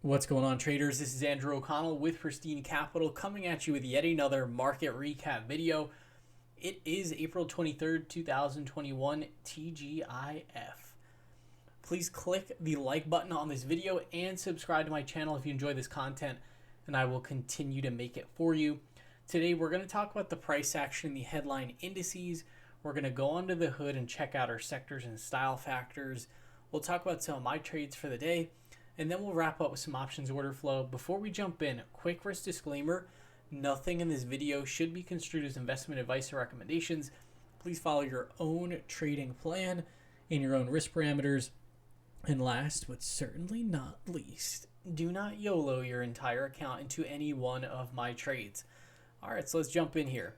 What's going on, traders? This is Andrew O'Connell with Pristine Capital coming at you with yet another market recap video. It is April 23rd, 2021, TGIF. Please click the like button on this video and subscribe to my channel if you enjoy this content, and I will continue to make it for you. Today, we're going to talk about the price action in the headline indices. We're going to go under the hood and check out our sectors and style factors. We'll talk about some of my trades for the day, and then we'll wrap up with some options order flow. Before we jump in, quick risk disclaimer: nothing in this video should be construed as investment advice or recommendations. Please follow your own trading plan and your own risk parameters. And last but certainly not least, do not YOLO your entire account into any one of my trades. All right, so let's jump in here.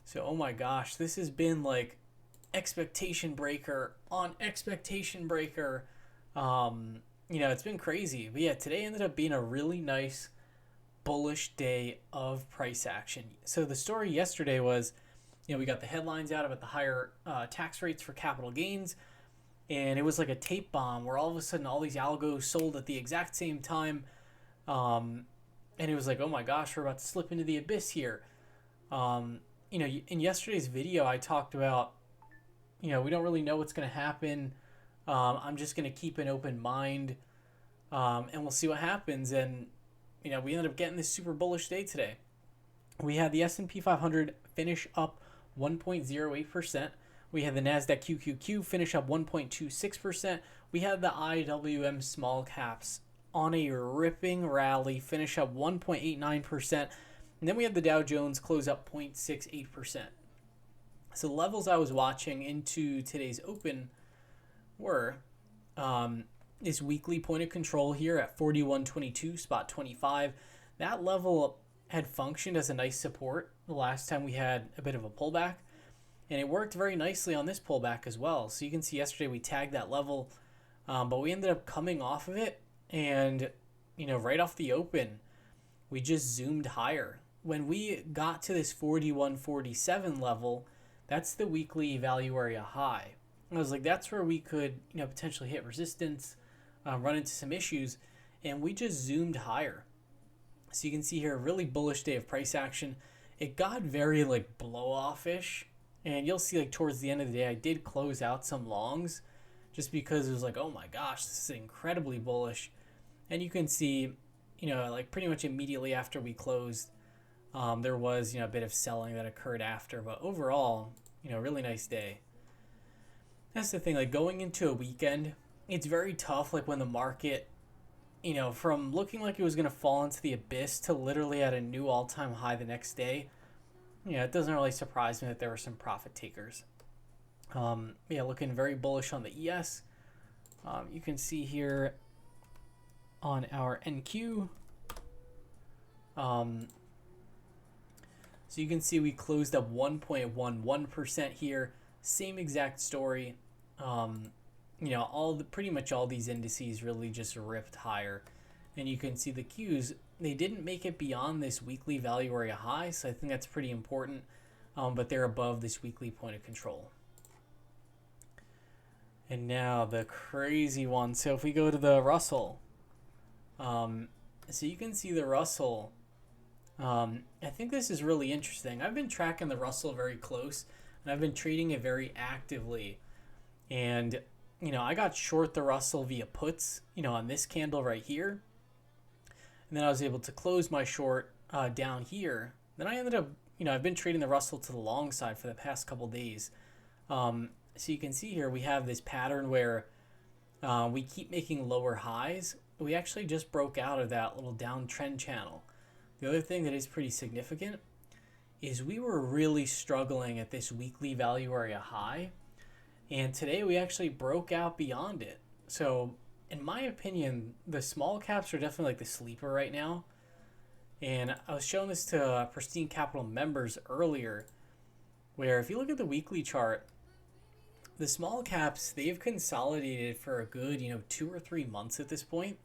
So, oh my gosh, this has been like expectation breaker on expectation breaker. It's been crazy. But yeah, today ended up being a really nice bullish day of price action. So the story yesterday was, we got the headlines out about the higher tax rates for capital gains, and it was like a tape bomb where all of a sudden all these algos sold at the exact same time. And it was like, oh my gosh, we're about to slip into the abyss here. In yesterday's video, I talked about, we don't really know what's going to happen. I'm just going to keep an open mind, and we'll see what happens. And, we ended up getting this super bullish day today. We had the S&P 500 finish up 1.08%. We had the NASDAQ QQQ finish up 1.26%. We had the IWM small caps on a ripping rally, finish up 1.89%. And then we had the Dow Jones close up 0.68%. So the levels I was watching into today's open were this weekly point of control here at 41.22, spot 25. That level had functioned as a nice support the last time we had a bit of a pullback, and it worked very nicely on this pullback as well. So you can see yesterday we tagged that level, but we ended up coming off of it, and right off the open we just zoomed higher. When we got to this 41.47 level, that's the weekly value area high. I was like, that's where we could, potentially hit resistance, run into some issues, and we just zoomed higher. So you can see here a really bullish day of price action. It got very like blow off-ish, and you'll see like towards the end of the day, I did close out some longs just because it was like, oh my gosh, this is incredibly bullish. And you can see, like pretty much immediately after we closed, there was, a bit of selling that occurred after, but overall, really nice day. That's the thing, like going into a weekend, it's very tough, like when the market, from looking like it was going to fall into the abyss to literally at a new all-time high the next day, it doesn't really surprise me that there were some profit takers. Looking very bullish on the ES. You can see here on our NQ. So you can see we closed up 1.11% here. Same exact story. Pretty much all these indices really just ripped higher, and you can see the Qs, they didn't make it beyond this weekly value area high, so I think that's pretty important, but they're above this weekly point of control. And now the crazy one. So if we go to the Russell, so you can see the Russell. I think this is really interesting. I've been tracking the Russell very close, and I've been trading it very actively. And, I got short the Russell via puts, on this candle right here. And then I was able to close my short down here. Then I ended up, I've been trading the Russell to the long side for the past couple days. So you can see here we have this pattern where we keep making lower highs. We actually just broke out of that little downtrend channel. The other thing that is pretty significant is we were really struggling at this weekly value area high, and today we actually broke out beyond it. So in my opinion, the small caps are definitely like the sleeper right now. And I was showing this to Pristine Capital members earlier, where if you look at the weekly chart, the small caps, they've consolidated for a good 2 or 3 months at this point.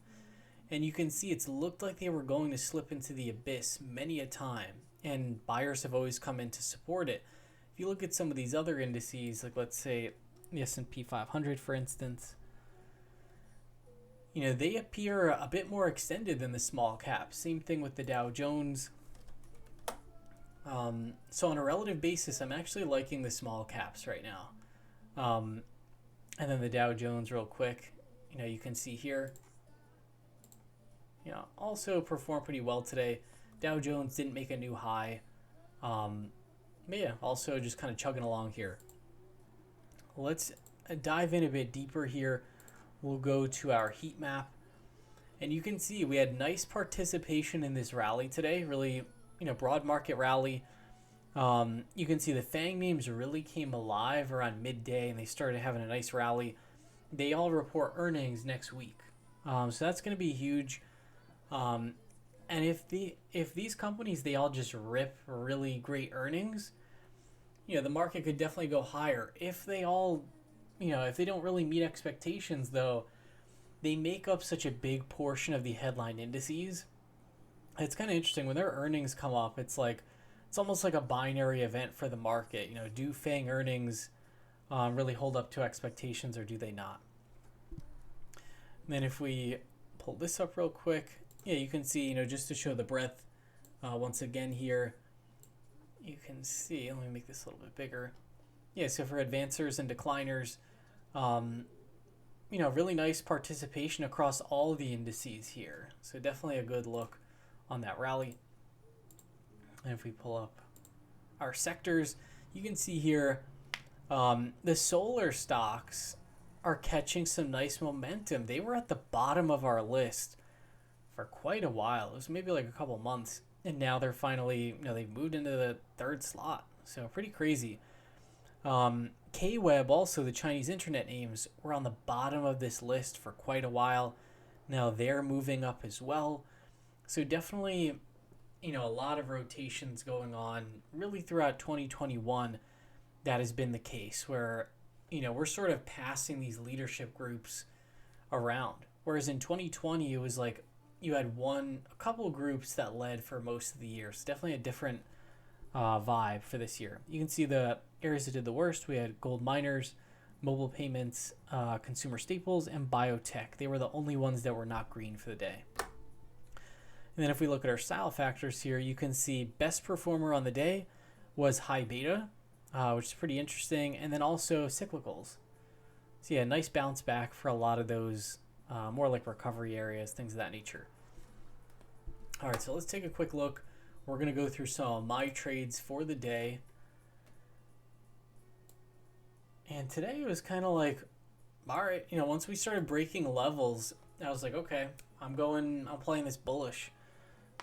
And you can see it's looked like they were going to slip into the abyss many a time, and buyers have always come in to support it. If you look at some of these other indices, like let's say the S&P 500, for instance, they appear a bit more extended than the small caps. Same thing with the Dow Jones. So on a relative basis, I'm actually liking the small caps right now. And then the Dow Jones real quick, you can see here, also performed pretty well today. Dow Jones didn't make a new high. But yeah, also just kind of chugging along here. Let's dive in a bit deeper here. We'll go to our heat map. And you can see we had nice participation in this rally today. Really, broad market rally. You can see the FANG names really came alive around midday, and they started having a nice rally. They all report earnings next week. So that's going to be huge. And if these companies, they all just rip really great earnings, the market could definitely go higher. If they all, if they don't really meet expectations, though, they make up such a big portion of the headline indices. It's kind of interesting when their earnings come up. It's almost like a binary event for the market. Do FANG earnings really hold up to expectations, or do they not? And then if we pull this up real quick, yeah, you can see, just to show the breadth, once again here, you can see, let me make this a little bit bigger. Yeah, so for advancers and decliners, really nice participation across all the indices here. So definitely a good look on that rally. And if we pull up our sectors, you can see here the solar stocks are catching some nice momentum. They were at the bottom of our list for quite a while. It was maybe like a couple months, and now they're finally, they've moved into the third slot. So pretty crazy. KWeb, also the Chinese internet names, were on the bottom of this list for quite a while. Now they're moving up as well. So definitely, a lot of rotations going on really throughout 2021. That has been the case where, we're sort of passing these leadership groups around. Whereas in 2020, it was like you had a couple groups that led for most of the year. So definitely a different vibe for this year. You can see the areas that did the worst. We had gold miners, mobile payments, consumer staples, and biotech. They were the only ones that were not green for the day. And then if we look at our style factors here, you can see best performer on the day was high beta, which is pretty interesting. And then also cyclicals. So yeah, nice bounce back for a lot of those more like recovery areas, things of that nature. All right, so let's take a quick look. We're going to go through some of my trades for the day. And today it was kind of like, all right, once we started breaking levels, I was like, okay, I'm playing this bullish.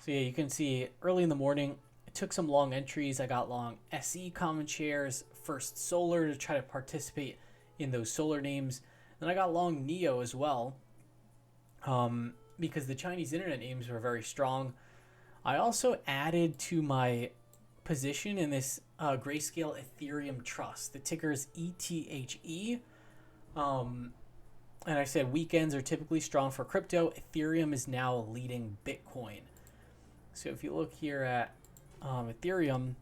So yeah, you can see early in the morning, I took some long entries. I got long SE common shares, First Solar to try to participate in those solar names. Then I got long NEO as well, because the Chinese internet names were very strong. I also added to my position in this Grayscale Ethereum Trust. The ticker is ETHE. And I said weekends are typically strong for crypto. Ethereum is now leading Bitcoin. So if you look here at Ethereum,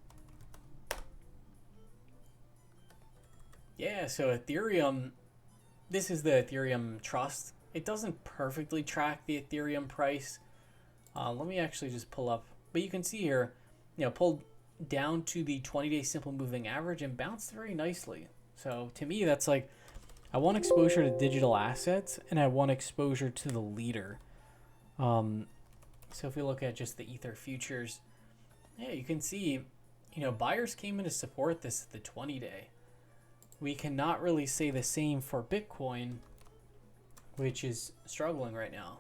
yeah, so Ethereum, this is the Ethereum Trust. It doesn't perfectly track the Ethereum price. Let me actually just pull up. But you can see here, pulled down to the 20-day simple moving average and bounced very nicely. So to me, that's like, I want exposure to digital assets and I want exposure to the leader. So if we look at just the Ether futures, yeah, you can see, buyers came in to support this at the 20-day. We cannot really say the same for Bitcoin, which is struggling right now.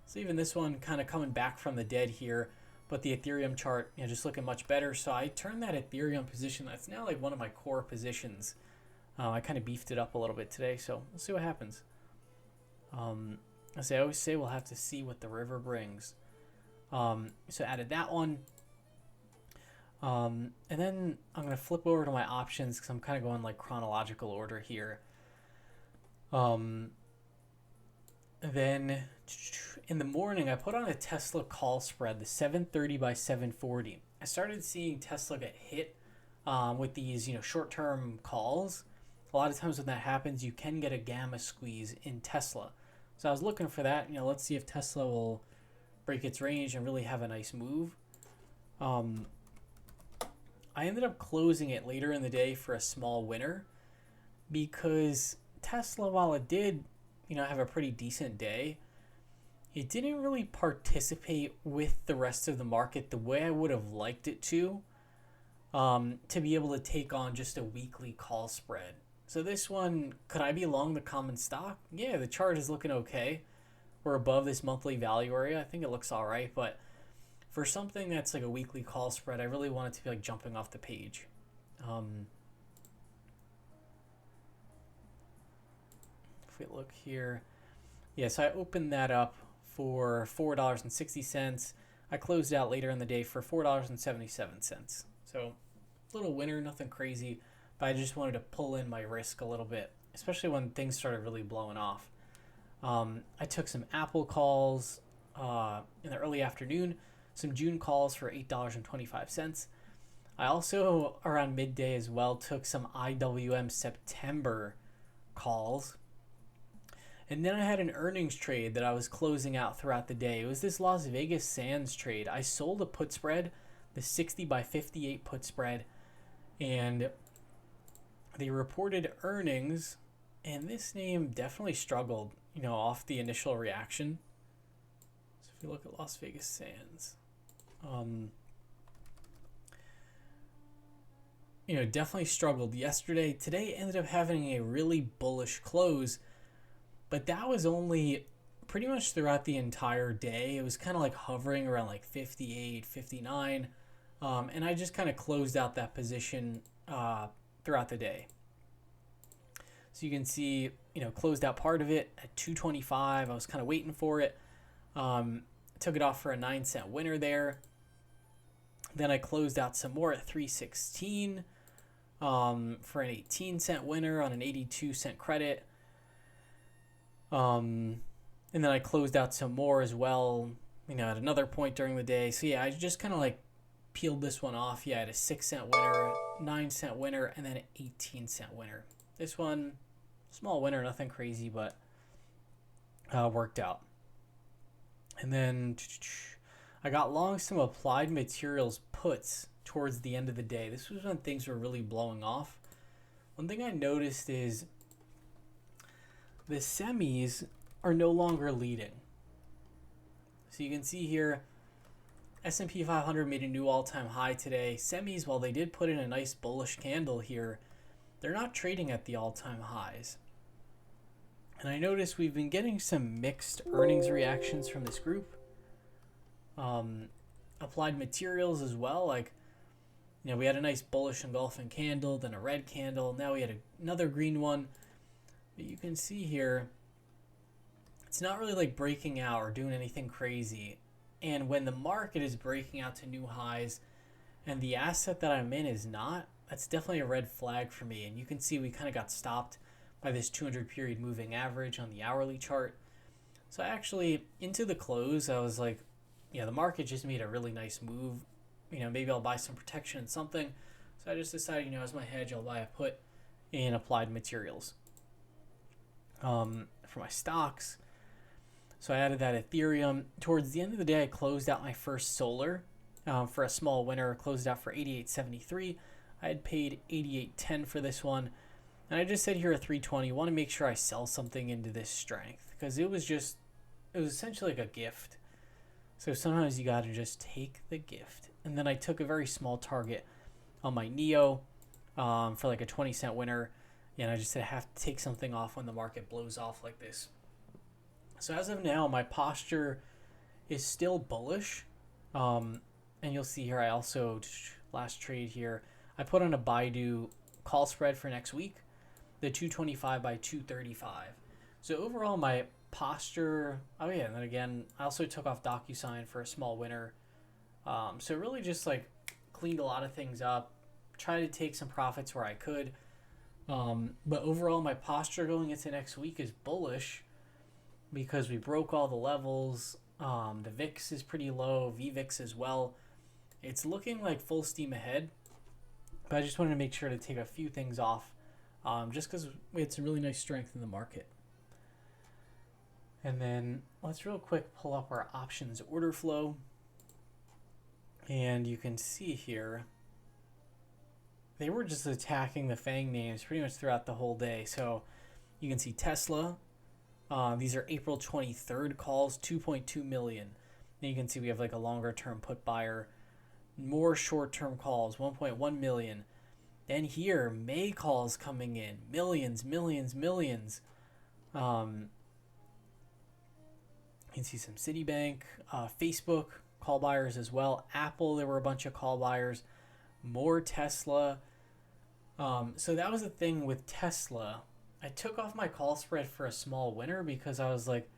So even this one kind of coming back from the dead here, but the Ethereum chart, just looking much better. So I turned that Ethereum position. That's now like one of my core positions. I kind of beefed it up a little bit today, so we'll see what happens. As I always say, we'll have to see what the river brings. So added that one. And then I'm going to flip over to my options because I'm kind of going like chronological order here. Then in the morning, I put on a Tesla call spread, the 730 by 740. I started seeing Tesla get hit with these, short-term calls. A lot of times when that happens, you can get a gamma squeeze in Tesla. So I was looking for that. Let's see if Tesla will break its range and really have a nice move. I ended up closing it later in the day for a small winner because Tesla, while it did, have a pretty decent day, it didn't really participate with the rest of the market the way I would have liked it to be able to take on just a weekly call spread. So this one, could I be long the common stock? Yeah, the chart is looking okay. We're above this monthly value area. I think it looks all right, but for something that's like a weekly call spread, I really want it to be like jumping off the page. If we look here, yeah, so I opened that up for $4.60. I closed out later in the day for $4.77. So little winner, nothing crazy, but I just wanted to pull in my risk a little bit, especially when things started really blowing off. I took some Apple calls in the early afternoon, some June calls for $8.25. I also, around midday as well, took some IWM September calls. And then I had an earnings trade that I was closing out throughout the day. It was this Las Vegas Sands trade. I sold a put spread, the 60 by 58 put spread, and they reported earnings, and this name definitely struggled, off the initial reaction. So if you look at Las Vegas Sands, definitely struggled yesterday. Today ended up having a really bullish close, but that was only pretty much throughout the entire day. It was kind of like hovering around like 58, 59. And I just kind of closed out that position throughout the day. So you can see, closed out part of it at 225. I was kind of waiting for it. Took it off for a 9-cent winner there. Then I closed out some more at 316 for an 18-cent winner on an 82-cent credit. And then I closed out some more as well, at another point during the day. So yeah, I just kind of like peeled this one off. Yeah, I had a 6-cent winner, 9-cent winner, and then an 18-cent winner. This one, small winner, nothing crazy, but worked out. And then I got long some applied materials puts towards the end of the day. This was when things were really blowing off. One thing I noticed is the semis are no longer leading. So you can see here, S&P 500 made a new all-time high today. Semis, while they did put in a nice bullish candle here, they're not trading at the all-time highs. And I noticed we've been getting some mixed earnings reactions from this group. Applied materials as well, like, we had a nice bullish engulfing candle, then a red candle. Now we had another green one. But you can see here, it's not really like breaking out or doing anything crazy. And when the market is breaking out to new highs and the asset that I'm in is not, that's definitely a red flag for me. And you can see we kind of got stopped by this 200 period moving average on the hourly chart. So actually, into the close, I was like, the market just made a really nice move. Maybe I'll buy some protection in something. So I just decided, as my hedge, I'll buy a put in applied materials. For my stocks, so I added that Ethereum. Towards the end of the day, I closed out my first solar for a small winner. Closed out for $88.73. I had paid $88.10 for this one, and I just said here at 320. Want to make sure I sell something into this strength because it was essentially like a gift. So sometimes you got to just take the gift. And then I took a very small target on my NEO for like a 20-cent winner. And I just said I have to take something off when the market blows off like this. So as of now, my posture is still bullish. And you'll see here, I also, last trade here, I put on a BIDU call spread for next week, the 225 by 235. So overall, my posture, and then again, I also took off DocuSign for a small winner. So really just like cleaned a lot of things up, tried to take some profits where I could. But overall, my posture going into next week is bullish because we broke all the levels. The VIX is pretty low, VVIX as well. It's looking like full steam ahead, but I just wanted to make sure to take a few things off just because we had some really nice strength in the market. And then let's real quick pull up our options order flow. And you can see here, they were just attacking the FANG names pretty much throughout the whole day. So you can see Tesla. These are April 23rd calls, 2.2 million. Then you can see we have like a longer term put buyer, more short term calls, 1.1 million. Then here, May calls coming in, millions, millions, millions. You can see some Citibank, Facebook call buyers as well. Apple, there were a bunch of call buyers. More Tesla. So that was the thing with Tesla. I took off my call spread for a small winner because I was like,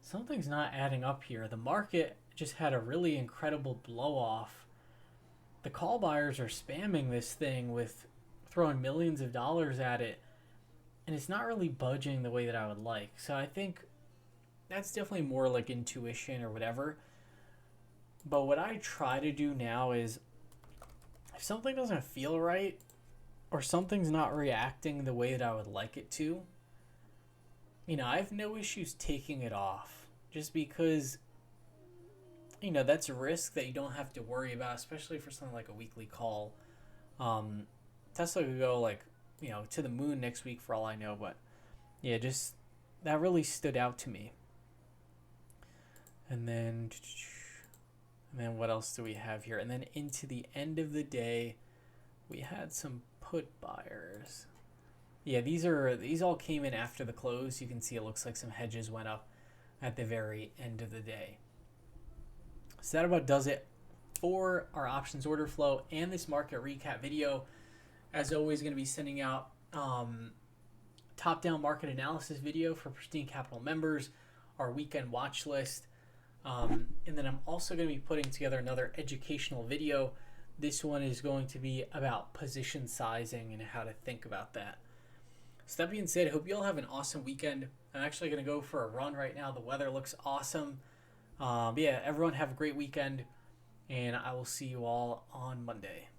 something's not adding up here. The market just had a really incredible blow off. The call buyers are spamming this thing with throwing millions of dollars at it, and it's not really budging the way that I would like. So I think that's definitely more like intuition or whatever. But what I try to do now is, if something doesn't feel right or something's not reacting the way that I would like it to, I have no issues taking it off, just because that's a risk that you don't have to worry about, especially for something like a weekly call. Tesla could go like to the moon next week for all I know, but yeah, just that really stood out to me. And then what else do we have here? And then into the end of the day, we had some put buyers. Yeah, these all came in after the close. You can see it looks like some hedges went up at the very end of the day. So that about does it for our options order flow and this market recap video. As always, going to be sending out top-down market analysis video for Pristine Capital members, our weekend watch list, and then I'm also going to be putting together another educational video. This one is going to be about position sizing and how to think about that. So that being said, I hope you all have an awesome weekend. I'm actually going to go for a run right now. The weather looks awesome. But yeah, everyone have a great weekend, and I will see you all on Monday.